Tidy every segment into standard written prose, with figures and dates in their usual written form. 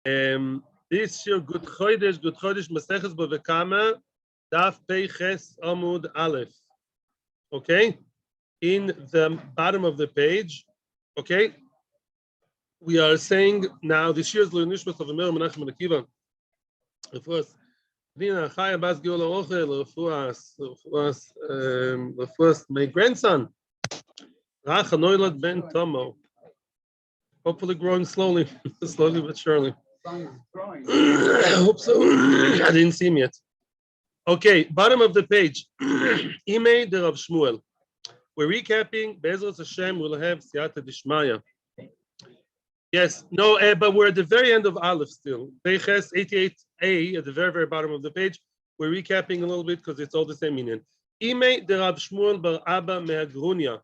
This year, Good Chodesh, Maseches Bava Kama, Daf Peiches Amud Aleph. Okay, in the bottom of the page. Okay, we are saying now this year's Leonishmas of Amir Menachem and Akiva. Refuas Dina Chaya Bas Giola Ochel. Refuas my grandson Racha Noilad Ben Tomo. Hopefully growing slowly, slowly but surely. I hope so. I didn't see him yet. Okay, bottom of the page. Imei de Rav Shmuel. We're recapping. Be'ezras Hashem will have Siyata Dishmaya. Yes, no, but we're at the very end of Aleph still. Peiches 88a at the very, very bottom of the page. We're recapping a little bit because it's all the same meaning. Imei de Rav Shmuel bar Abba me'Agrunya.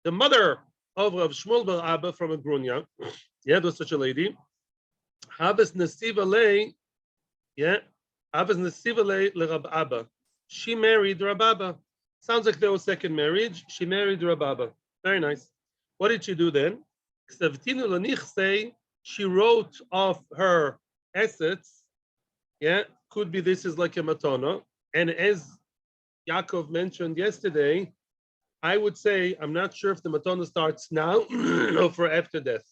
The mother of Rav Shmuel bar Abba from Agrunya. Yeah, there was such a lady. Habas Nesiva Lei. Yeah. Habas Nesiva Lei le Rab Abba. She married Rab Abba. Sounds like there was second marriage. She married Rab Abba. Very nice. What did she do then? Nichsey, she wrote off her assets. Yeah, could be this is like a matana. And as Yaakov mentioned yesterday, I would say I'm not sure if the matana starts now or for after death.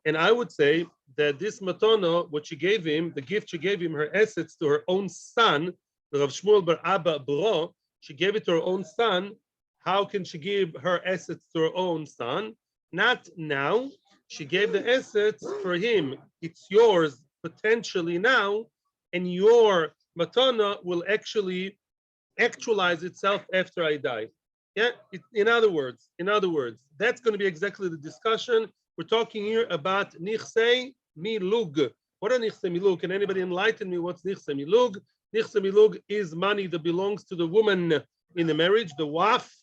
And I would say that this matana, what she gave him, the gift she gave him, her assets to her own son, Rav Shmuel bar Abba Bro, she gave it to her own son. How can she give her assets to her own son? Not now. She gave the assets for him. It's yours potentially now, and your matana will actually actualize itself after I die. Yeah. In other words, that's going to be exactly the discussion. We're talking here about Nichsey Milug. What are Nichsey Milug? Can anybody enlighten me what's Nichsey Milug? Nichsey Milug is money that belongs to the woman in the marriage, the wife.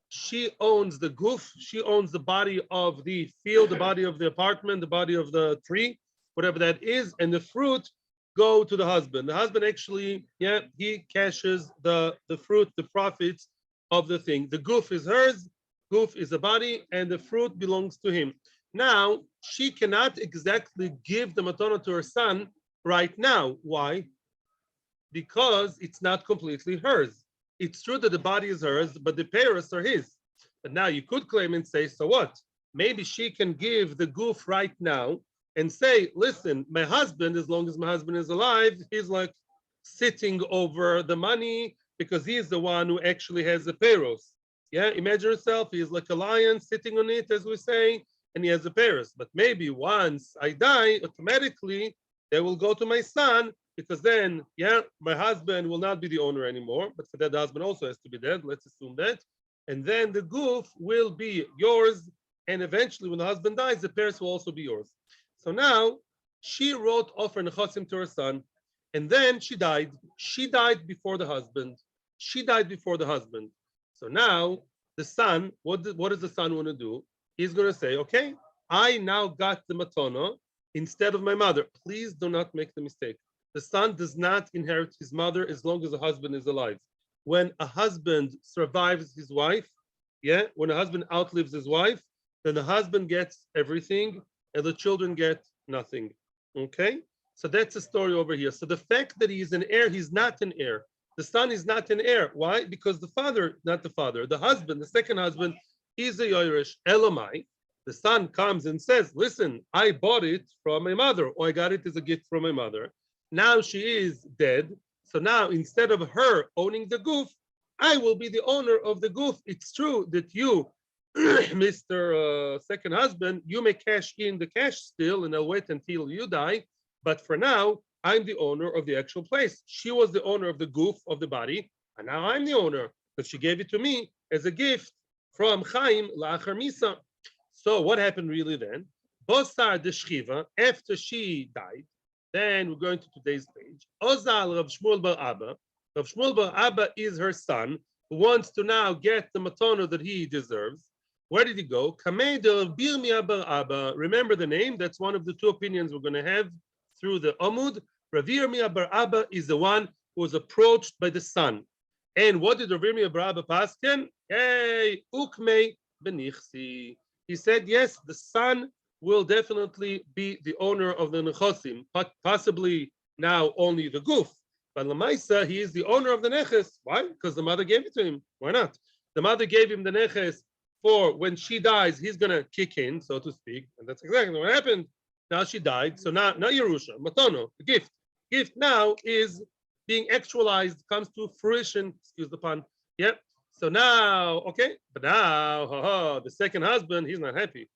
She owns the goof. She owns the body of the field, the body of the apartment, the body of the tree, whatever that is, and the fruit go to the husband. The husband actually, he cashes the fruit, the profits of the thing. The goof is hers, goof is a body, and the fruit belongs to him. Now, she cannot exactly give the matana to her son right now. Why? Because it's not completely hers. It's true that the body is hers, but the parents are his. But now you could claim and say, so what? Maybe she can give the goof right now and say, listen, my husband, as long as my husband is alive, he's like sitting over the money because he's the one who actually has the payrolls. Yeah, imagine yourself, he's like a lion sitting on it, as we say, and he has the payrolls. But maybe once I die, automatically they will go to my son, because then, my husband will not be the owner anymore, but for that, the husband also has to be dead. Let's assume that. And then the goof will be yours. And eventually, when the husband dies, the parents will also be yours. So now, she wrote off her nechasim to her son, and then she died. She died before the husband. So now, the son, what does the son want to do? He's going to say, okay, I now got the matana instead of my mother. Please do not make the mistake. The son does not inherit his mother as long as the husband is alive. When a husband survives his wife, when a husband outlives his wife, then the husband gets everything and the children get nothing. Okay? So that's the story over here. So the fact that he is an heir, he's not an heir. The son is not an heir. Why? Because the father, not the father, the husband, the second husband, is a Yoresh. Elamai. The son comes and says, listen, I bought it from my mother, or I got it as a gift from my mother. Now she is dead. So now instead of her owning the goof, I will be the owner of the goof. It's true that you, Mr. Second husband, you may cash in the cash still, and I'll wait until you die. But for now, I'm the owner of the actual place. She was the owner of the goof of the body, and now I'm the owner because she gave it to me as a gift from Chaim La'achar Misa. So what happened really then? Bosar de Shchiva, after she died, then we're going to today's page. Ozal Rav Shmuel bar Abba. Rav Shmuel bar Abba is her son who wants to now get the matana that he deserves. Where did he go? Kamei de Rav Birmia bar Abba. Remember the name? That's one of the two opinions we're going to have through the Amud. Rav Birmia bar Abba is the one who was approached by the son. And what did Rav Birmia bar Abba ask him? Hey, ukmei benichsi. He said, yes, the son will definitely be the owner of the nechosim, possibly now only the guf. But Lamaisa, he is the owner of the neches. Why? Because the mother gave it to him. Why not? The mother gave him the neches for when she dies, he's gonna kick in, so to speak, and that's exactly what happened. Now she died, so now Yerusha, Matono, the gift. Gift now is being actualized, comes to fruition. Excuse the pun. Yep. So now, okay, but now, the second husband, he's not happy.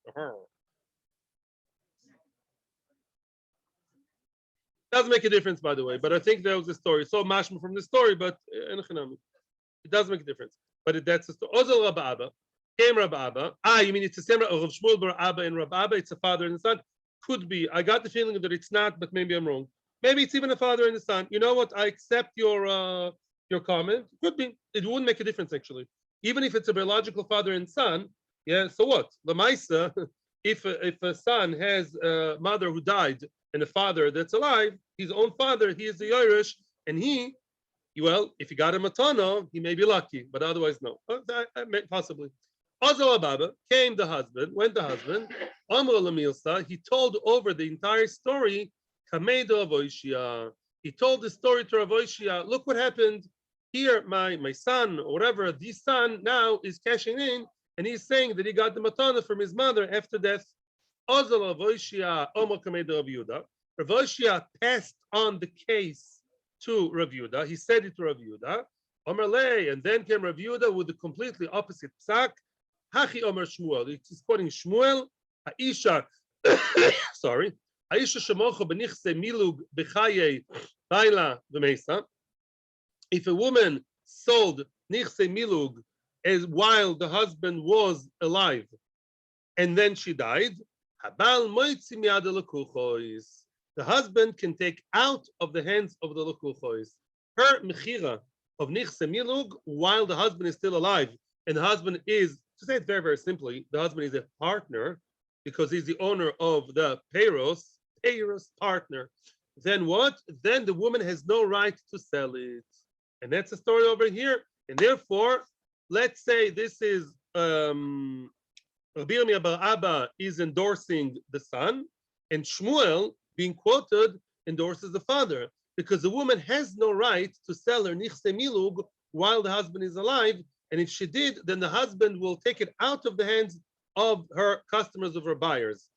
Doesn't make a difference, by the way, but I think there was a story. So mashma from the story, but it does make a difference. But that's the story. Ozal Rabba Abba, came Rabba Abba. You mean it's the same of Shmuel Bar Abba and Rabba Abba? It's a father and a son. Could be. I got the feeling that it's not, but maybe I'm wrong. Maybe it's even a father and a son. You know what? I accept your comment. Could be. It wouldn't make a difference actually. Even if it's a biological father and son, yeah. So what? Lamaisa, if a son has a mother who died and a father that's alive, his own father, he is the Yerush, and well, if he got a matana, he may be lucky, but otherwise no. Possibly. Azal Ababa came the husband, went the husband. Amr Lamilsa, he told over the entire story. Kamedo Avoishia. He told the story to Avoishia. Look what happened here. My son, or whatever, this son now is cashing in, and he's saying that he got the matana from his mother after death. Azal Avoishia, Amr Kamedo Rav Yehuda. Rav Yehuda passed on the case to Rav Yehuda. He said it to Rav Yehuda. Amr Lei, and then came Rav Yehuda with the completely opposite psak. Hachi Omer Shmuel. He's quoting Shmuel. Aisha, sorry. Aisha shemocha b'nichsey milug b'chaye baila v'meisa. If a woman sold Nichsey Milug as while the husband was alive, and then she died, habal moitzi miyad lekuchois. The husband can take out of the hands of the lekuchois her mechira of Nichsey Milug while the husband is still alive, and the husband is, to say it very, very simply, the husband is a partner because he's the owner of the payros partner. Then what? Then the woman has no right to sell it. And that's the story over here. And therefore, let's say this is Rabbi Yirmiyah bar Abba is endorsing the son, and Shmuel, being quoted, endorses the father, because the woman has no right to sell her Nichsey Milug while the husband is alive. And if she did, then the husband will take it out of the hands of her customers, of her buyers.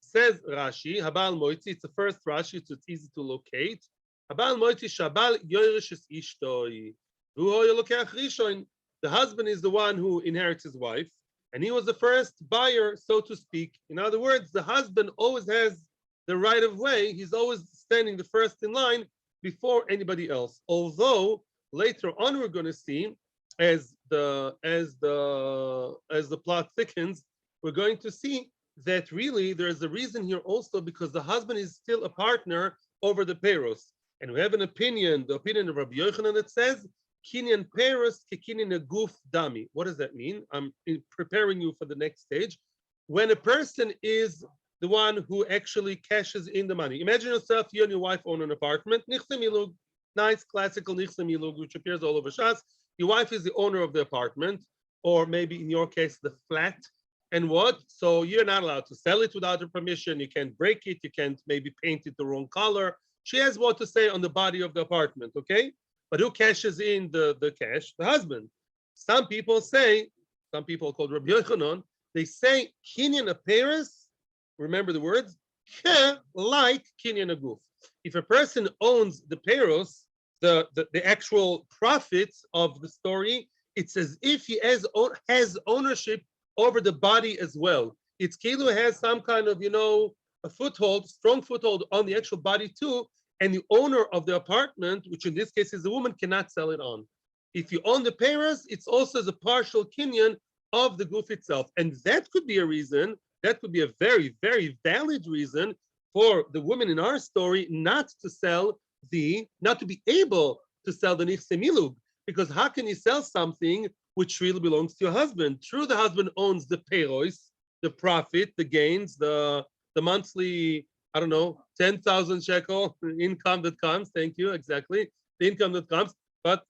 Says Rashi, Habal Moitzi, it's the first Rashi, so it's easy to locate. Habal Moitzi Shabal Yoirish is Ishtoi. The husband is the one who inherits his wife, and he was the first buyer, so to speak. In other words, the husband always has the right of way. He's always standing the first in line before anybody else. Although later on we're going to see, as the plot thickens, we're going to see that really there is a reason here also, because the husband is still a partner over the payros. And we have an opinion, the opinion of Rabbi Yochanan, that says kinyan payros ke kinyan guf dami. What does that mean? I'm preparing you for the next stage. When a person is the one who actually cashes in the money. Imagine yourself, you and your wife own an apartment, Nichsey Milug, nice classical Nichsey Milug, which appears all over Shas. Your wife is the owner of the apartment, or maybe in your case, the flat. And what? So you're not allowed to sell it without her permission. You can't break it. You can't maybe paint it the wrong color. She has what to say on the body of the apartment, okay? But who cashes in the cash? The husband. Some people called Rabbi Yochanan, they say kinyan aperis, remember the words, like kinyan aguf. If a person owns the payros, the actual profits of the story, it's as if he has ownership over the body as well. It's Kilu has some kind of, a foothold, strong foothold on the actual body too, and the owner of the apartment, which in this case is the woman, cannot sell it on. If you own the payros, it's also as a partial kinyan of the goof itself. And that could be a reason, that could be a very, very valid reason for the woman in our story not to be able to sell the Nichsey Milug. Because how can you sell something which really belongs to your husband? True, the husband owns the payros, the profit, the gains, the monthly, 10,000 shekel income that comes. Thank you, exactly. The income that comes. But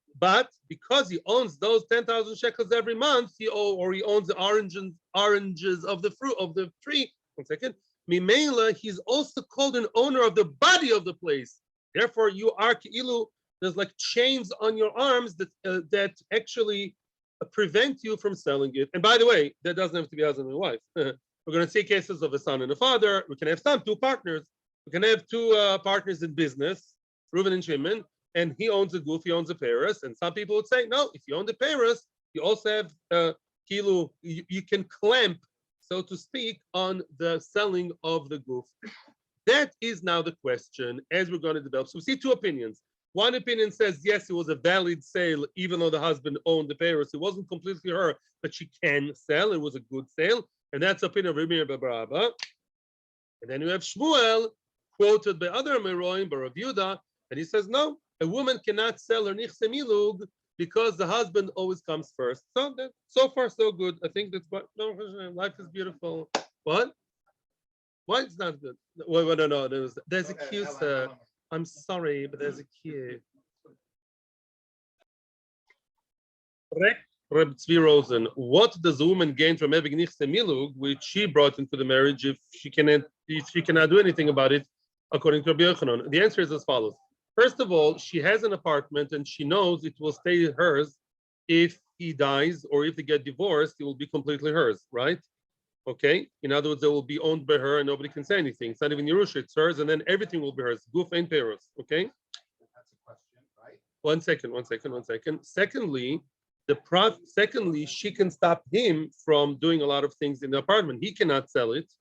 because he owns those 10,000 shekels every month, he owns the oranges of the fruit of the tree. 1 second. Mimela, he's also called an owner of the body of the place. Therefore, you are Ki'ilu, there's like chains on your arms that actually prevent you from selling it. And by the way, that doesn't have to be husband and wife. We're going to see cases of a son and a father. We can have two partners. We can have two partners in business, Reuven and Shimon, and he owns a goof, he owns a Paris. And some people would say, no, if you own the Paris, you also have Kilu, you can clamp, so to speak, on the selling of the goof. That is now the question as we're going to develop. So we see two opinions. One opinion says, yes, it was a valid sale, even though the husband owned the Paris. It wasn't completely her, but she can sell. It was a good sale. And that's the opinion of Rabbi Baraba. And then you have Shmuel, quoted by other Meroim, by Rav Yehuda, and he says, no, a woman cannot sell her Nichsey Milug because the husband always comes first. So far, so good. I think that's what, no, life is beautiful. What? Why it's not good? Wait, no. There's a cue, sir. I'm sorry, but there's a cue. Reb Tzvi Rosen, what does a woman gain from having Nichsey Milug, which she brought into the marriage, if she cannot do anything about it, according to Rabbi Yochanan? The answer is as follows. First of all, she has an apartment and she knows it will stay hers. If he dies or if they get divorced, it will be completely hers, right? Okay. In other words, it will be owned by her and nobody can say anything. It's not even Yerusha, it's hers, and then everything will be hers. Goof and Paris. Okay. That's a question, right? One second. Secondly, she can stop him from doing a lot of things in the apartment. He cannot sell it.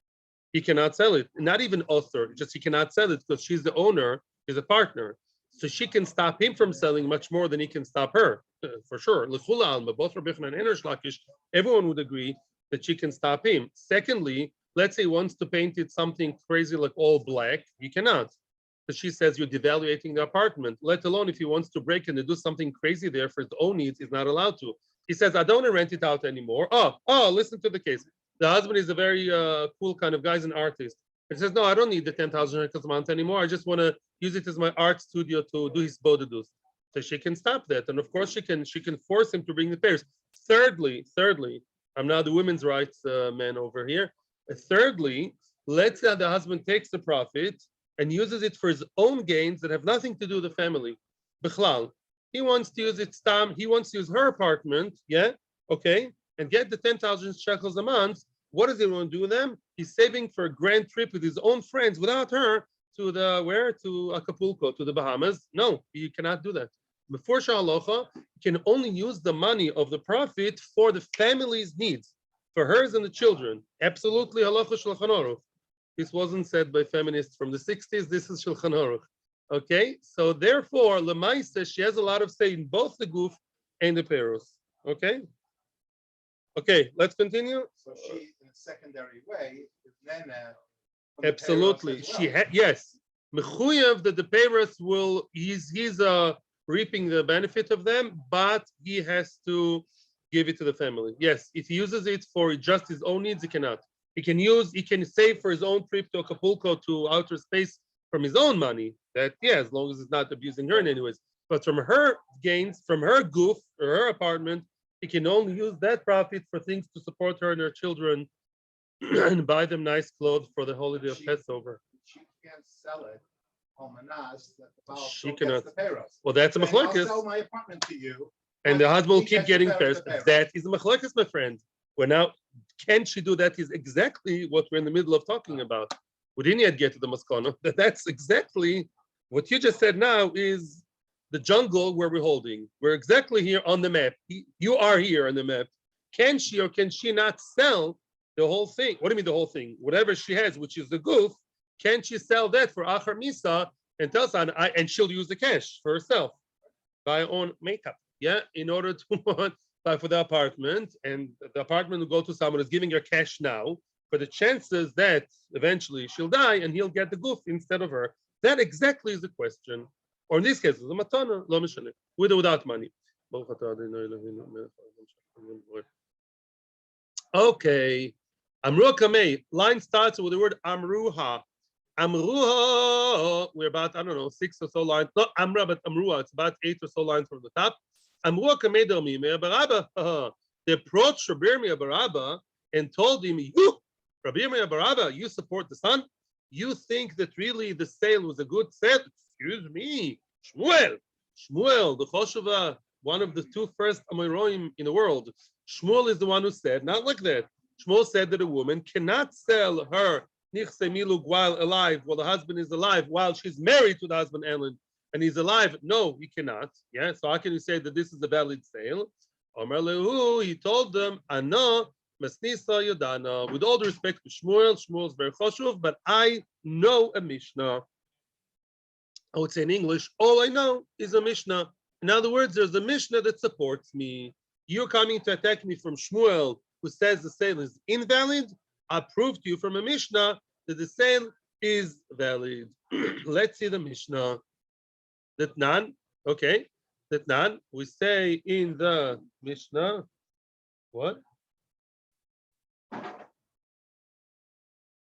Not even author, just he cannot sell it because she's the owner, he's a partner. So she can stop him from selling much more than he can stop her, for sure. Both Rabbi Yochanan and Rish Lakish, everyone would agree that she can stop him. Secondly, let's say he wants to paint it something crazy like all black, he cannot. Because she says you're devaluating the apartment, let alone if he wants to break in and do something crazy there for his own needs, he's not allowed to. He says, I don't want to rent it out anymore. Oh, listen to the case. The husband is a very cool kind of guy, he's an artist. He says, no, I don't need the 10,000 shekels a month anymore. I just want to use it as my art studio to do his bodedus. So she can stop that. And of course she can force him to bring the pairs. Thirdly, I'm now the women's rights man over here. Thirdly, let's say the husband takes the profit and uses it for his own gains that have nothing to do with the family. Bichlal. He wants to use it, he wants to use her apartment, yeah, okay, and get the 10,000 shekels a month. What does he want to do with them? He's saving for a grand trip with his own friends without her to Acapulco, to the Bahamas. No, you cannot do that. Before Sha'alocha, you can only use the money of the profit for the family's needs, for hers and the children. Absolutely, halacha Shulchan Aruch. This wasn't said by feminists from the 60s. This is Shulchan Aruch. Okay, so therefore, Lemaisa, she has a lot of say in both the goof and the peros. Okay, let's continue. So she, in a secondary way, is Nana. Absolutely, well. Yes. Mechuyev that the peros will he's reaping the benefit of them, but he has to give it to the family. Yes, if he uses it for just his own needs, he cannot. He can save for his own trip to Acapulco to outer space from his own money. That, yeah, as long as it's not abusing her in any ways. But from her gains, from her goof or her apartment, he can only use that profit for things to support her and her children and buy them nice clothes for the holiday of Passover. She can't sell it. She cannot. Well, that's a machlokes. I'll sell my apartment to you. And the husband will keep getting pairs. That is a machlokes, my friend. Well, now, can she do that? Is exactly what we're in the middle of talking about. We didn't yet get to the maskana. That's exactly what you just said. Now is the jungle where we're holding. We're exactly here on the map. You are here on the map. Can she or can she not sell the whole thing? What do you mean the whole thing? Whatever she has, which is the goof, can she sell that for Achar Misa and tell son, and she'll use the cash for herself, buy her own makeup, yeah, in order to buy for the apartment, and the apartment will go to someone who's giving her cash now for the chances that eventually she'll die and he'll get the goof instead of her. That exactly is the question. Or in this case, the matana, lo mishane, with or without money. Okay. Amruha Kamei. Line starts with the word Amruha. Amruha. We're about, 6 or so lines. Not Amra, but Amruha. It's about 8 or so lines from the top. Amruha Kamei Dermi Me'abaraba. They approached Rabbi Me'abaraba and told him, you Rabbi Yirmiyah bar Abba, you support the son? You think that really the sale was a good sale? Excuse me, Shmuel, the Chosheva, one of the two first Amoraim in the world. Shmuel is the one who said, not like that. Shmuel said that a woman cannot sell her Nichsey Milug while alive, while the husband is alive, while she's married to the husband Ellen, and he's alive. No, he cannot. Yeah, so how can you say that this is a valid sale? Omer Lehu, he told them, Ano, Masnisa Yodana. With all the respect to Shmuel, Shmuel's very choshuv, but I know a Mishnah. I would say in English, all I know is a Mishnah. In other words, there's a Mishnah that supports me. You're coming to attack me from Shmuel, who says the sale is invalid. I prove to you from a Mishnah that the sale is valid. Let's see the Mishnah. That none, okay. That none, we say in the Mishnah, what?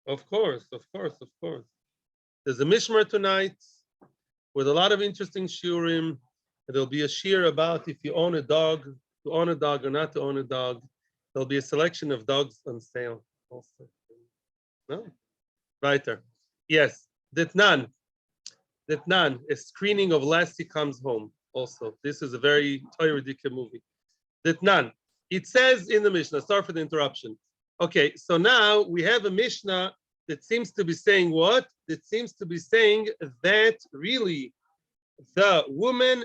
Of course. There's a Mishmar tonight with a lot of interesting shiurim. There'll be a shiur about if you own a dog, to own a dog or not to own a dog. There'll be a selection of dogs on sale also. No? Right there. Yes. Detnan, a screening of Lassie Comes Home also. This is a very ridiculous movie. Detnan. It says in the Mishnah, sorry for the interruption. Okay, so now we have a Mishnah that seems to be saying what? That seems to be saying that really the woman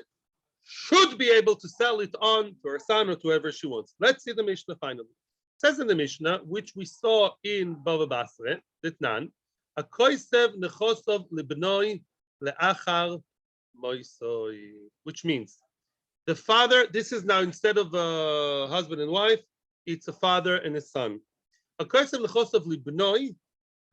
should be able to sell it on to her son or to whoever she wants. Let's see the Mishnah finally. It says in the Mishnah, which we saw in Bava Basra, Ditnan, a koisev nechosov libnoi leachar moisoi, which means the father, this is now instead of a husband and wife, it's a father and a son. A koisev nechosov libnoi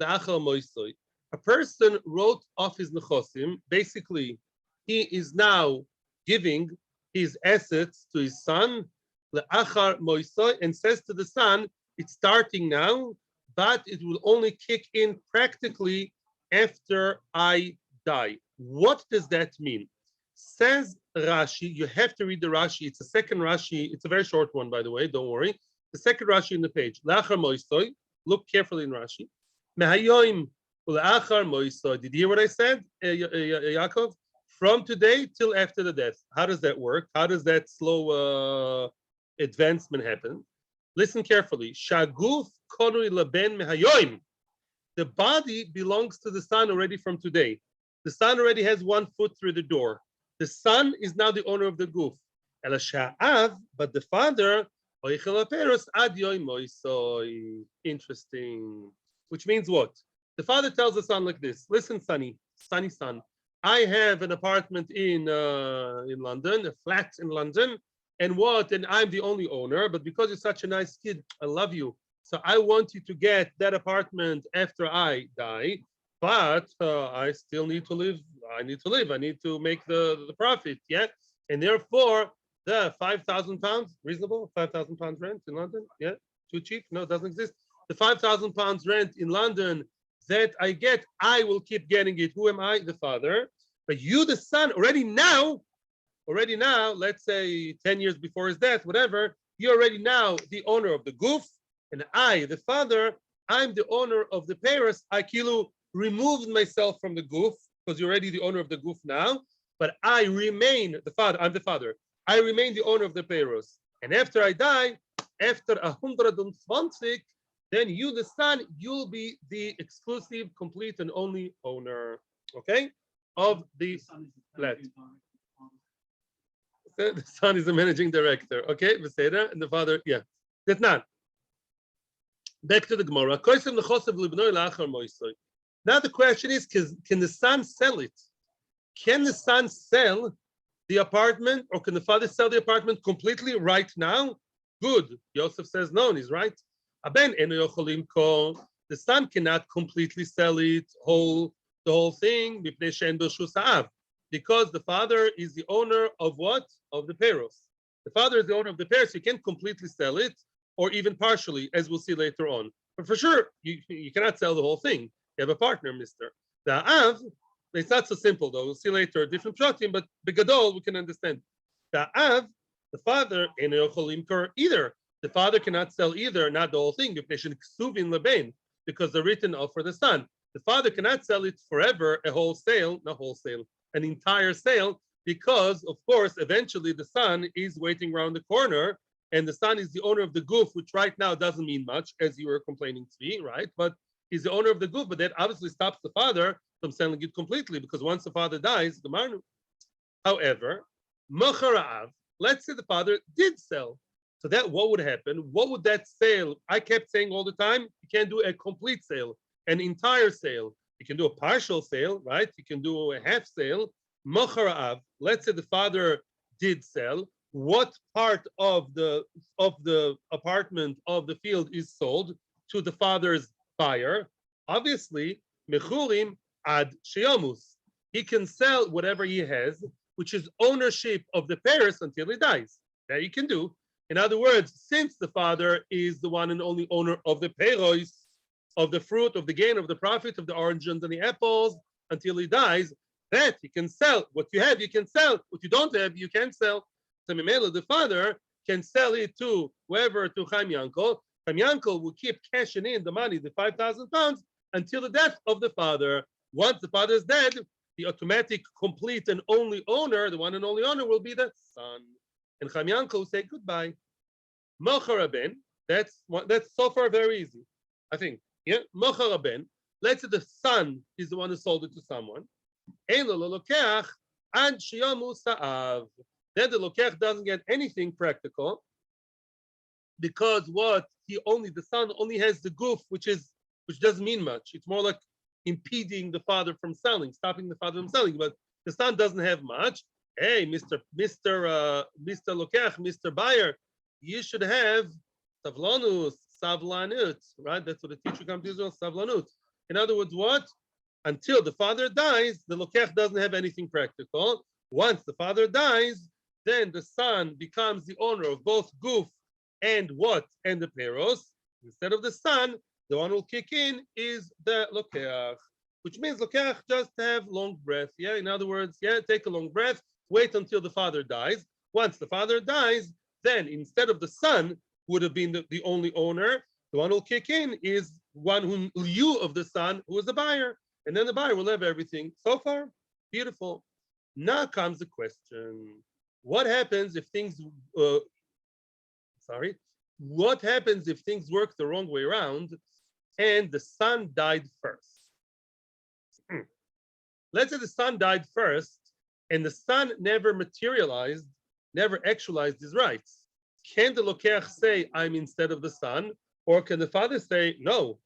leachar moisoi. A person wrote off his nechosim. Basically, he is now giving his assets to his son, le'achar moisoi, and says to the son, it's starting now, but it will only kick in practically after I die. What does that mean? Says Rashi, you have to read the Rashi. It's a second Rashi. It's a very short one, by the way. Don't worry. The second Rashi in the page. Le'achar moisoi. Look carefully in Rashi. Mehayoim le'achar moisoi. Did you hear what I said, Yaakov? From today till after the death. How does that work? How does that slow advancement happen? Listen carefully. Shaguf konui laben mehayoim. The body belongs to the son already from today. The son already has 1 foot through the door. The son is now the owner of the guf. Ela sha'av, but the father, ad yoim moisoi. Interesting. Which means what? The father tells the son like this. Listen, sonny son. I have an apartment in London, a flat in London, and I'm the only owner, but because you're such a nice kid, I love you. So I want you to get that apartment after I die, but I still need to live. I need to make the profit, yeah? And therefore, the 5,000 pounds, reasonable? 5,000 pounds rent in London, yeah? Too cheap? No, it doesn't exist. The 5,000 pounds rent in London that I get, I will keep getting it. Who am I? The father. But you, the son, already now, let's say 10 years before his death, whatever, you're already now the owner of the guf, and I, the father, I'm the owner of the Paris. I removed myself from the guf, because you're already the owner of the guf now, but I remain the father. I'm the father. I remain the owner of the Paris. And after I die, after 120, then you, the son, you'll be the exclusive, complete, and only owner, okay, of the flat. The son is the managing director, okay, and the father, yeah. That's not. Back to the Gemara. Now the question is, can the son sell it? Can the son sell the apartment, or can the father sell the apartment completely right now? Good. Yosef says no, and he's right. The son cannot completely sell it, the whole thing, because the father is the owner of what? Of the Peros. The father is the owner of the Peros. You can't completely sell it, or even partially, as we'll see later on. But for sure, you cannot sell the whole thing. You have a partner, mister. The Av, it's not so simple, though. We'll see later, different pshatim, but begadol, we can understand. The Av, the father, either. The father cannot sell either, not the whole thing, because they're written off for the son. The father cannot sell it forever, an entire sale, because of course, eventually the son is waiting around the corner, and the son is the owner of the goof, which right now doesn't mean much, as you were complaining to me, right? But he's the owner of the goof, but that obviously stops the father from selling it completely, because once the father dies, the marnu. However, macharav, let's say the father did sell. So that what would happen? What would that sale? I kept saying all the time, you can't do a complete sale, an entire sale. You can do a partial sale, right? You can do a half sale. Macharav, let's say the father did sell. What part of the apartment of the field is sold to the father's buyer? Obviously, mechurim ad sheyamus. He can sell whatever he has, which is ownership of the pairs until he dies. That you can do. In other words, since the father is the one and only owner of the peiros, of the fruit, of the gain, of the profit, of the oranges and the apples, until he dies, that he can sell. What you have, you can sell. What you don't have, you can't sell. So Mimela, the father, can sell it to whoever, to Chaim Yankel. Chaim Yankel will keep cashing in the money, the 5,000 pounds, until the death of the father. Once the father is dead, the automatic, complete, and only owner, the one and only owner, will be the son. And Chaim Yankel will say goodbye. Mocharaben, that's so far very easy, I think. Yeah, Mocharaben. Let's say the son is the one who sold it to someone. Ein lo lokeach ad sheyamu sa'av. Then the lokeach doesn't get anything practical, because the son only has the goof, which doesn't mean much. It's more like impeding the father from selling, stopping the father from selling. But the son doesn't have much. Hey, Mr. Lokeach, Mr. Buyer, you should have savlanut, right? That's what the teacher comes to Israel, savlanut. In other words, what? Until the father dies, the Lokeach doesn't have anything practical. Once the father dies, then the son becomes the owner of both goof and what? And the peros. Instead of the son, the one who will kick in is the Lokeach, which means Lokeach just have long breath. Yeah, in other words, yeah, take a long breath, wait until the father dies. Once the father dies, then instead of the son would have been the only owner, the one who will kick in is one who lieu of the son, who is the buyer. And then the buyer will have everything. So far, beautiful. Now comes the question. What happens if things, what happens if things work the wrong way around and the son died first? Let's say the son died first and the son never materialized, never actualized his rights. Can the Lokeach say, I'm instead of the son? Or can the father say, no,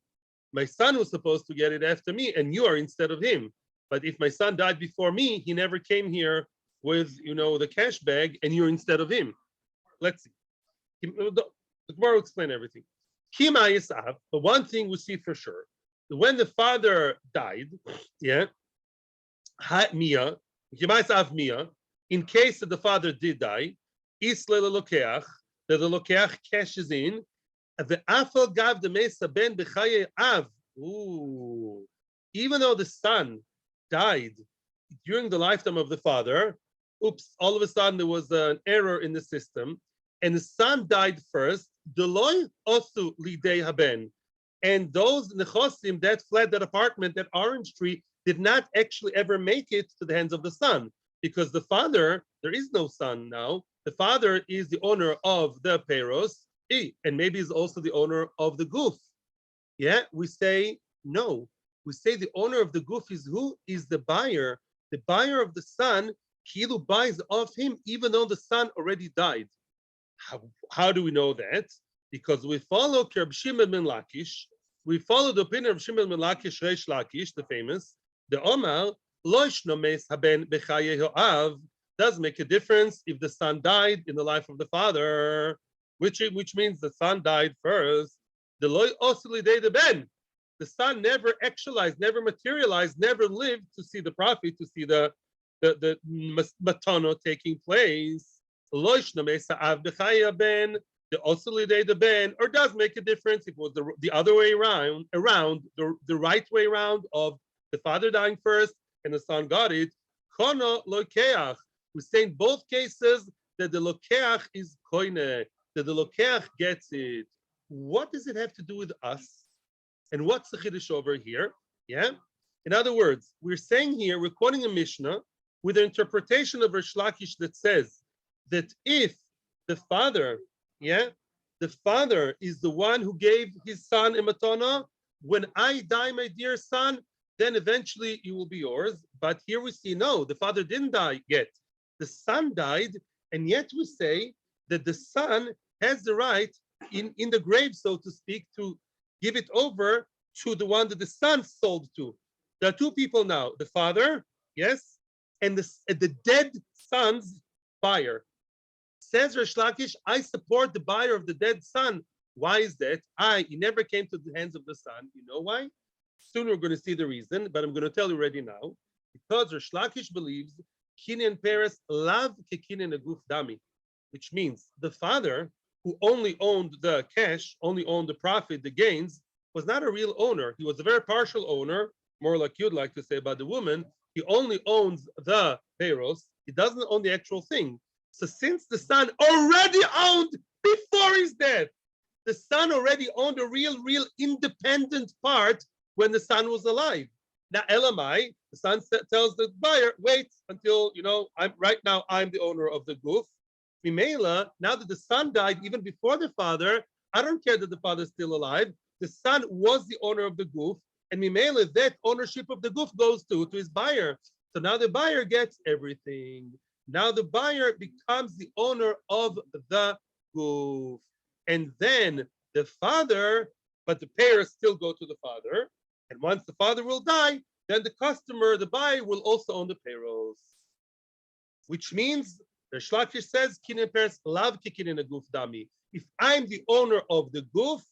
my son was supposed to get it after me and you are instead of him. But if my son died before me, he never came here with, the cash bag and you're instead of him. Let's see. The Gemara will explain everything. Kima Yisav, the one thing we see for sure, when the father died, yeah, Mia, in case that the father did die, Isle Lokeach, that the Lokeach cashes in, the Afal Gav the Mesa Ben Bechaye Av. Ooh, even though the son died during the lifetime of the father, oops, all of a sudden there was an error in the system, and the son died first, Deloy Osu Lidei Haben. And those Nechosim, that flat, that apartment, that orange tree, did not actually ever make it to the hands of the son, because the father, there is no son now. The father is the owner of the Peros, and maybe is also the owner of the goof. Yeah, we say no. We say the owner of the goof is who? Is the buyer. The buyer of the son, Kilu buys off him, even though the son already died. How do we know that? Because we follow Reb Shimon ben Lakish. We follow the opinion of Shimon ben Lakish, Reish Lakish, the famous. The Omar, Loish nomes haben bechaye ho'av, does make a difference if the son died in the life of the father, which means the son died first. The loy osilidei the ben, the son never actualized, never materialized, never lived to see the prophet, to see the matono taking place. Loish nomes ha'av bechaye ben, the osilidei the ben, or does make a difference if it was the other way around, the right way around of the father dying first and the son got it. Kono lokeach. We say in both cases that the lokeach is koine, that the lokeach gets it. What does it have to do with us? And what's the chiddush over here? Yeah. In other words, we're saying here, we're quoting a Mishnah with an interpretation of Rish Lakish that says that if the father, the father is the one who gave his son a matana, when I die, my dear son, then eventually you will be yours. But here we see, no, the father didn't die yet. The son died, and yet we say that the son has the right in the grave, so to speak, to give it over to the one that the son sold to. There are two people now, the father, yes, and the dead son's buyer. Says Rish Lakish, I support the buyer of the dead son. Why is that? He never came to the hands of the son. You know why? Soon we're going to see the reason, but I'm going to tell you already now. Because Rish Lakish believes Kinyan Paris lav kekinyan aguf dami, which means the father who only owned the cash, only owned the profit, the gains, was not a real owner. He was a very partial owner, more like you'd like to say about the woman. He only owns the payros. He doesn't own the actual thing. So since the son already owned before his death, the son already owned a real independent part when the son was alive. Now, Elamai, the son tells the buyer, wait until, I'm the owner of the goof. Mimela, now that the son died even before the father, I don't care that the father is still alive. The son was the owner of the goof, and Mimela, that ownership of the goof goes to his buyer. So now the buyer gets everything. Now the buyer becomes the owner of the goof. And then the father, but the payers still go to the father. And once the father will die, then the customer, the buyer, will also own the payrolls. Which means, Rish Lakish says, Kinyan Paris lav kekinyan aguf dami. If I'm the owner of the goof,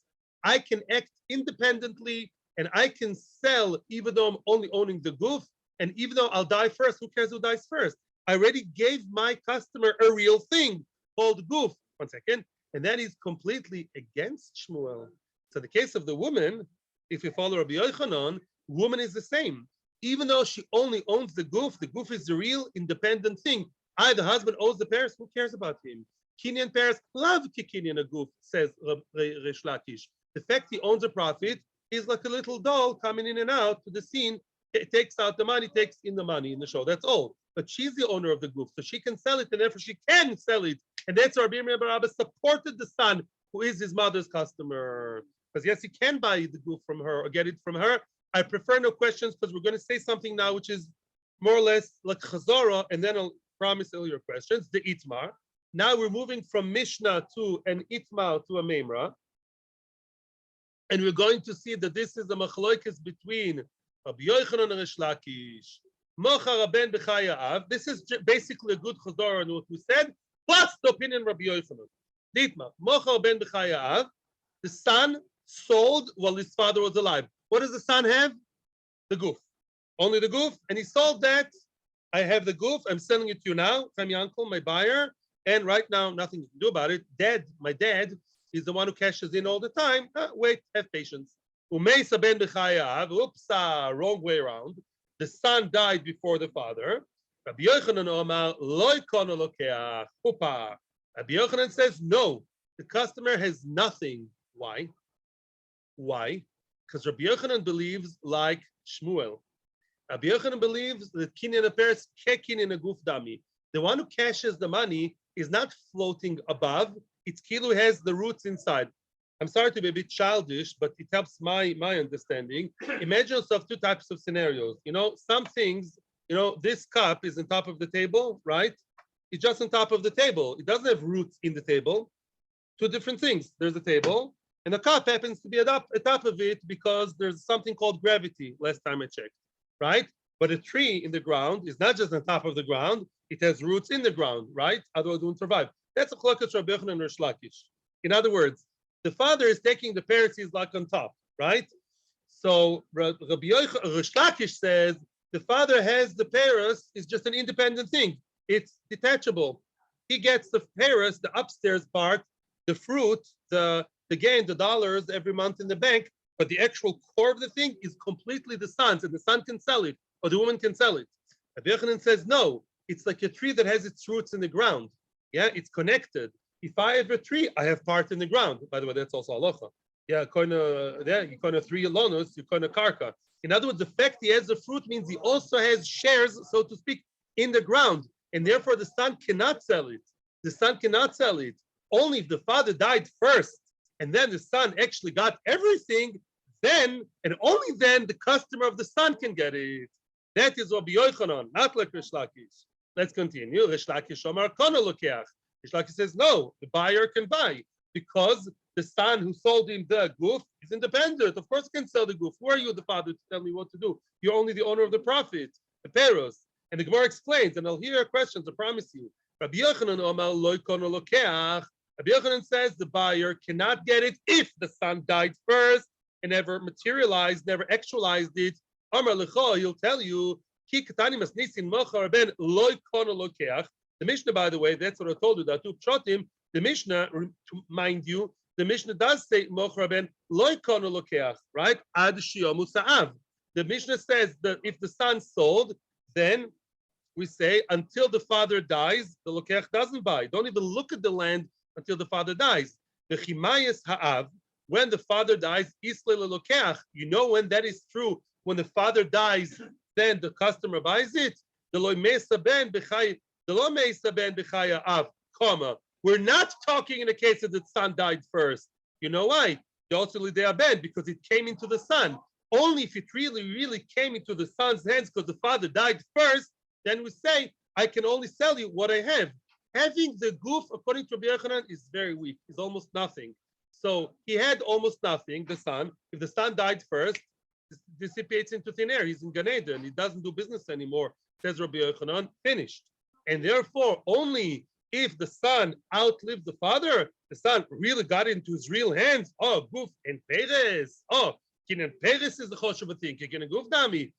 I can act independently and I can sell even though I'm only owning the goof. And even though I'll die first, who cares who dies first? I already gave my customer a real thing called goof. 1 second. And that is completely against Shmuel. So the case of the woman, if you follow Rabbi Yochanan, woman is the same. Even though she only owns the goof is the real independent thing. The husband owns the Paris, who cares about him? Kinyan Paris, love Kinyan a goof, says Rish Lakish. The fact he owns a profit is like a little doll coming in and out to the scene. It takes out the money, takes in the money in the show. That's all. But she's the owner of the goof, so she can sell it, and therefore she can sell it. And that's why Rabbi Barabba supported the son, who is his mother's customer. Because yes, he can buy the goof from her or get it from her. I prefer no questions because we're going to say something now which is more or less like Chazorah, and then I'll promise all your questions. The Itmar. Now we're moving from Mishnah to an Itmar to a Memra. And we're going to see that this is a machloikis between Rabbi Yochanan and Rish Lakish. This is basically a good chazor on what we said, plus the opinion of Rabbi Yochanan. Ditma, Mochar ben B'chaya, the son sold while his father was alive. What does the son have? The goof. Only the goof. And he sold that. I have the goof. I'm selling it to you now. I'm your uncle, my buyer. And right now, nothing you can do about it. My dad, is the one who cashes in all the time. Wait, have patience. Umeisa ben B'chaya, oops, wrong way around. The son died before the father. Rabbi Yochanan Omar, loy kono lokeach, upa. Rabbi Yochanan says, no, the customer has nothing. Why? Why? Because Rabbi Yochanan believes like Shmuel. Rabbi Yochanan believes that kinyan aperes kekinyan aguf dami. The one who cashes the money is not floating above. It's kilu has the roots inside. I'm sorry to be a bit childish, but it helps my understanding. Imagine yourself two types of scenarios. Some things, this cup is on top of the table, right? It's just on top of the table. It doesn't have roots in the table. Two different things. There's a table, and the cup happens to be at top of it because there's something called gravity, last time I checked, right? But a tree in the ground is not just on top of the ground, it has roots in the ground, right? Otherwise it won't survive. That's a chlokas Rabbi Yochanan and Rish Lakish. In other words, the father is taking the Pharisees like on top, right? So Rabbi Rish Lakish says the father has the Paris is just an independent thing. It's detachable. He gets the Paris, the upstairs part, the fruit, the gain, the dollars every month in the bank, but the actual core of the thing is completely the son's, and the son can sell it, or the woman can sell it. Rabbi Yochanan says, no, it's like a tree that has its roots in the ground. Yeah, it's connected. If I have a tree, I have part in the ground. By the way, that's also halacha. Yeah, you kind of 3 lonos, you kind of karka. In other words, the fact he has the fruit means he also has shares, so to speak, in the ground, and therefore the son cannot sell it. The son cannot sell it. Only if the father died first, and then the son actually got everything, then and only then the customer of the son can get it. That is Rabbi Yochanan, not like Rish Lakish. Let's continue. Rish Lakish Omar Kono Lokeach. Rish Lakish says no, the buyer can buy because the son who sold him the goof is independent. Of course, he can sell the goof. Who are you, the father, to tell me what to do? You're only the owner of the profit, the peros. And the Gemara explains, and I'll hear your questions, I promise you. Rabbi Yochanan Omar Loi Kono Lokeach. Rabbi Yochanan says the buyer cannot get it if the son died first and never materialized, never actualized it. Amar Lecho, he'll tell you, Ki Katani Mas Nisin Mochar Ben Loi Kono Lokeach. The Mishnah, by the way, that's what I told you, that two pshatim. The Mishnah, to mind you, the Mishnah does say Mochar Ben Loi Kono Lokeach, right? Ad Shiomu Sa'av. The Mishnah says that if the son sold, then we say until the father dies, the Lokeach doesn't buy. Don't even look at the land until the father dies. The Chimayas Ha'av, when the father dies, Isle Lokeach. You know when that is true. When the father dies, then the customer buys it. The Lo Meisa Ben B'chaya Av, comma. We're not talking in a case that the son died first. You know why? Because it came into the son. Only if it really came into the son's hands because the father died first, then we say, I can only sell you what I have. Having the goof, according to Rabbi Yochanan, is very weak. It's almost nothing. So he had almost nothing, the son. If the son died first, it dissipates into thin air. He's in Gan Eden. He doesn't do business anymore, says Rabbi Yochanan, finished. And therefore, only if the son outlived the father, the son really got into his real hands. Oh, goof and Perez. Oh, Kinan Perez is the choshev thing. Kinan goof dami.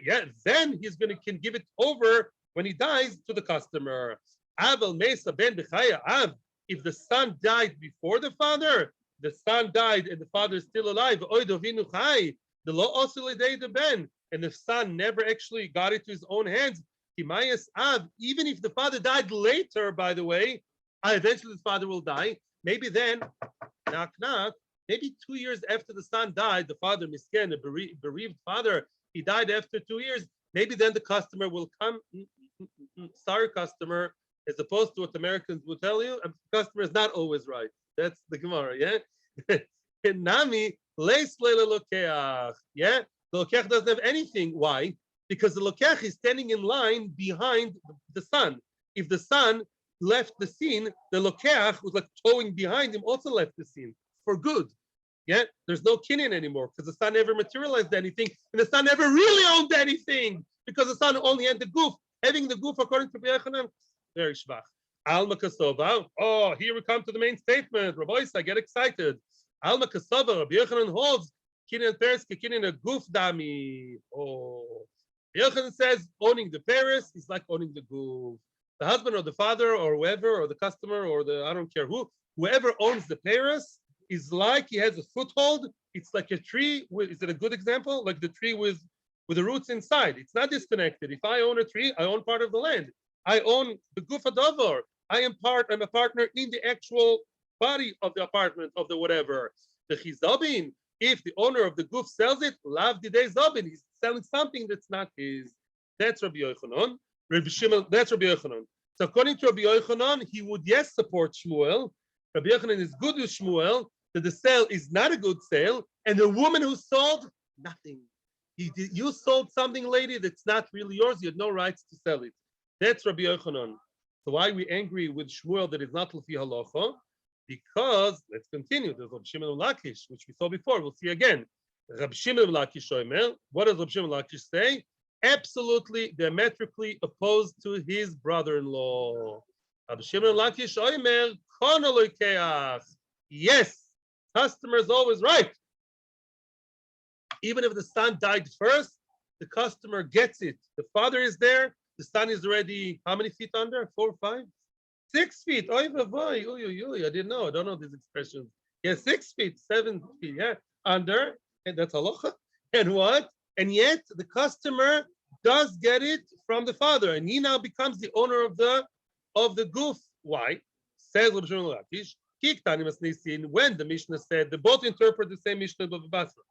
Yeah, then he's going to can give it over when he dies to the customer. Aval Mesa ben Bechaya Av. If the son died before the father, the son died and the father is still alive. Oidovinu Chai. The law also the ben, and the son never actually got it to his own hands. Himayas Av, even if the father died later, by the way, eventually the father will die. Maybe then, knock knock, maybe 2 years after the son died, the father, misken, a bereaved father, he died after 2 years. Maybe then the customer will come. Sorry, customer, as opposed to what Americans will tell you, the customer is not always right. That's the Gemara, yeah? Nami, leis leila lokeach, yeah? The lokeach doesn't have anything. Why? Because the lokeach is standing in line behind the son. If the son left the scene, the lokeach was like towing behind him, also left the scene for good. Yeah, there's no kinyan anymore because the son never materialized anything, and the son never really owned anything because the son only had the goof. Having the goof, according to Yochanan, very shvach. Alma kasova. Oh, here we come to the main statement. Rabbi, I get excited. Alma kasova. Rabbi Yochanan holds kinyan peres kinyan a goof dami. Oh, Yochanan says owning the peres is like owning the goof. The husband or the father or whoever or the customer or the I don't care whoever owns the peres is like he has a foothold. It's like a tree. Is it a good example? Like the tree with the roots inside. It's not disconnected. If I own a tree, I own part of the land. I own the gufa davar. I'm a partner in the actual body of the apartment of the whatever. The chizabin, if the owner of the guf sells it, lav didei zabin, he's selling something that's not his. That's Rabbi Yochanan. That's Rabbi Yochanan. So according to Rabbi Yochanan, he would yes support Shmuel. Rabbi Yochanan is good with Shmuel, that the sale is not a good sale, and the woman who sold, nothing. You sold something, lady, that's not really yours. You had no rights to sell it. That's Rabbi Yochanan. So why are we angry with Shmuel that is not Lefi Halacha? Because, let's continue, there's Rabbi Shimon Lakish, which we saw before, we'll see again. Rabbi Shimon Lakish Omer, what does Rabbi Shimon Lakish say? Absolutely diametrically opposed to his brother-in-law. Rabbi Shimon Lakish Omer, Konoloikeach. Yes, customer is always right. Even if the son died first, the customer gets it. The father is there. The son is already, how many feet under? 4 or 5? 6 feet. Oy, boy. I didn't know. I don't know these expressions. Yeah, 6 feet, 7 feet. Yeah, under. And that's halacha. And what? And yet the customer does get it from the father, and he now becomes the owner of the goof. Why? Says Rabbi Shimon Lakish, When the Mishnah said, they both interpret the same Mishnah of Basra.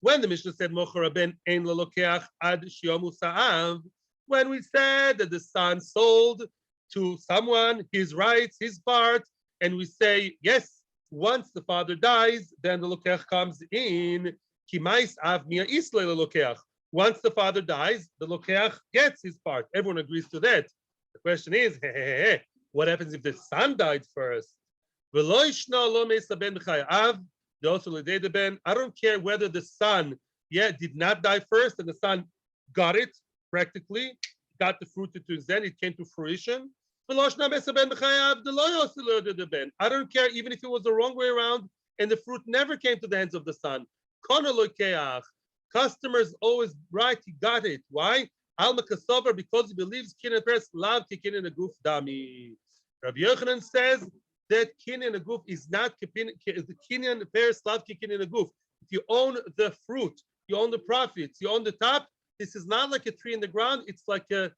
When the Mishnah said, Mocher ben ein lalokeach ad shiyomu sa'av, when we said that the son sold to someone his rights, his part, and we say, yes, once the father dies, then the lokeach comes in. Kimais av mia isle lokeach. Once the father dies, the lokeach gets his part. Everyone agrees to that. The question is, what happens if the son died first? I don't care whether the son, did not die first and the son got it practically, got the fruit to his end, it came to fruition. I don't care even if it was the wrong way around and the fruit never came to the hands of the son. Customers always right, he got it. Why? Because he believes kin and peres lav kikin in a guf dami. Rabbi Yochanan says that kin in a guf is not the kin and peres lav kikin in a guf. If you own the fruit, you own the profits, you own the top, this is not like a tree in the ground, it's like a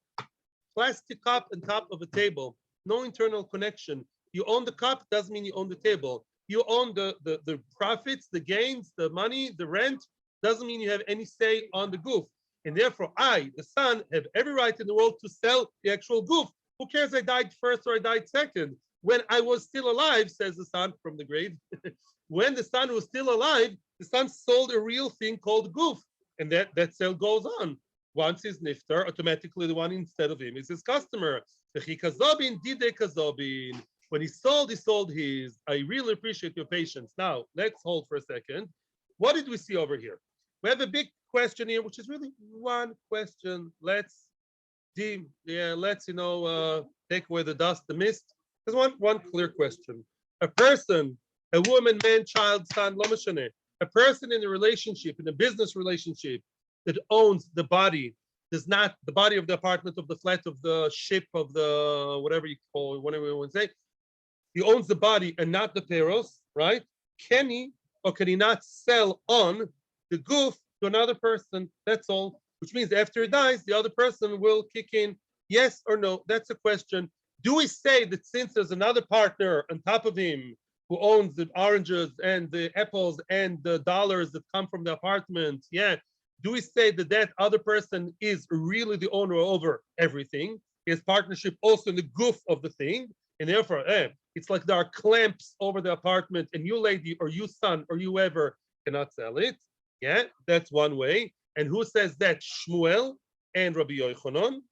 plastic cup on top of a table. No internal connection. You own the cup doesn't mean you own the table. You own the profits, the gains, the money, the rent, doesn't mean you have any say on the goof. And therefore, I, the son, have every right in the world to sell the actual goof. Who cares I died first or I died second? When I was still alive, says the son from the grave, when the son was still alive, the son sold a real thing called goof. And that sale goes on. Once he's niftar, automatically the one instead of him is his customer. When he sold his. I really appreciate your patience. Now, let's hold for a second. What did we see over here? We have a big question here, which is really one question. Let's take away the dust, the mist. There's one clear question. A person, a woman, man, child, son, lo mashane, a person in a relationship, in a business relationship that owns the body, does not the body of the apartment, of the flat, of the ship, of the whatever you call it, whatever you want to say. He owns the body and not the peros, right? Can he or can he not sell on the goof to another person? That's all. Which means after he dies, the other person will kick in. Yes or no? That's a question. Do we say that since there's another partner on top of him who owns the oranges and the apples and the dollars that come from the apartment, do we say that that other person is really the owner over everything? His partnership also in the goof of the thing, and therefore, it's like there are clamps over the apartment, and you lady or you son or you ever cannot sell it. That's one way. And who says that? Shmuel and Rabbi Yochanan.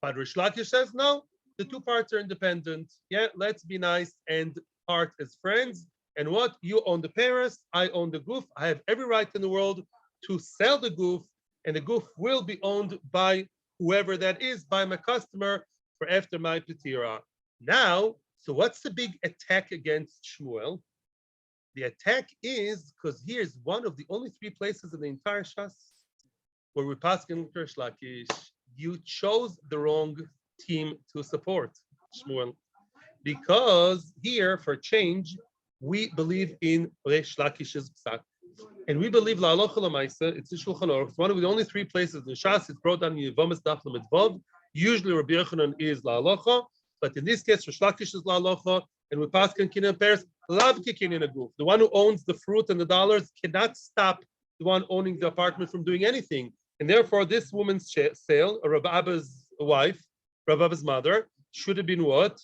But Rish Lakish says no. The two parts are independent. Let's be nice and part as friends. And what? You own the Paris, I own the goof. I have every right in the world to sell the goof, and the goof will be owned by whoever that is, by my customer for after my petira. Now, so what's the big attack against Shmuel? The attack is because here's one of the only 3 places in the entire Shas where we pass in Rish Lakish. You chose the wrong team to support, Shmuel, because here for change we believe in Rish Lakish's psak. And we believe la'alocha l'maisa, it's in Shulchan Aruch. It's one of the only 3 places in Shas. It's brought down in Yevomis Daf Lamed Vav. Usually Rabbi Yochanan is la'alocha, but in this case, Rish Lakish is la'alocha, and we pass kinyan peres lav kikin a goof. The one who owns the fruit and the dollars cannot stop the one owning the apartment from doing anything. And therefore, this woman's sale, Rav Abba's wife, Rav Abba's mother, should have been what?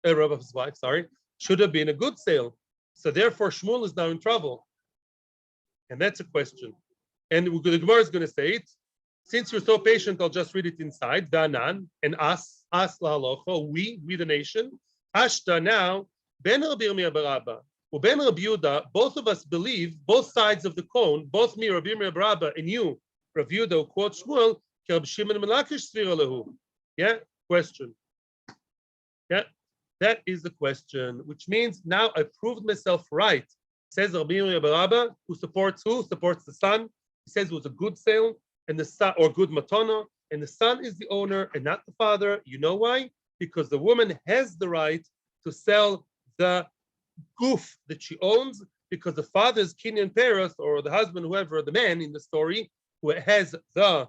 Rav Abba's wife, sorry, should have been a good sale. So therefore, Shmuel is now in trouble. And that's a question. And the Gemara is going to say it. Since you're so patient, I'll just read it inside. Danan and us la'alocha, we the nation. Ashta now, ben Rabbi Yirmiyah bar Abba, uben Rabbi Yehuda, both of us believe, both sides of the coin, both me, Rabbi Yirmiyah bar Abba, and you, Rabbi Yehuda, who quotes Shmuel, ki Rabbi Shimon ben Lakish svira lehu. Question. That is the question, which means now I proved myself right. Says Rabbi Yirmiyah bar Abba, who supports who? Supports the son. He says it was a good sale, and the son, or good matana, and the son is the owner and not the father. You know why? Because the woman has the right to sell the goof that she owns, because the father's kinyan peres, or the husband, whoever, the man in the story, who has the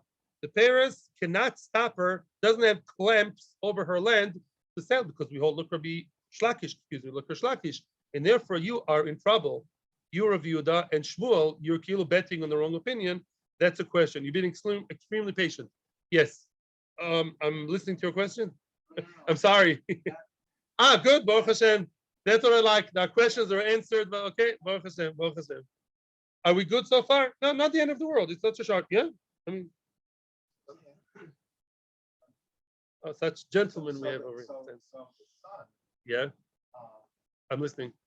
peres, cannot stop her, doesn't have clamps over her land to sell, because we hold Rabbi Shlakish, Rabbi Shlakish. and therefore you are in trouble. You're Rav Yehuda, and Shmuel, you're kilo betting on the wrong opinion. That's a question. You've been extremely patient. Yes. I'm listening to your question. I'm sorry. Good. Baruch Hashem. That's what I like. The questions are answered, but okay. Baruch Hashem. Baruch Hashem. Are we good so far? No, not the end of the world. It's such a short. Yeah. I mean, such gentlemen we have over here. So the son, Yeah. I'm listening.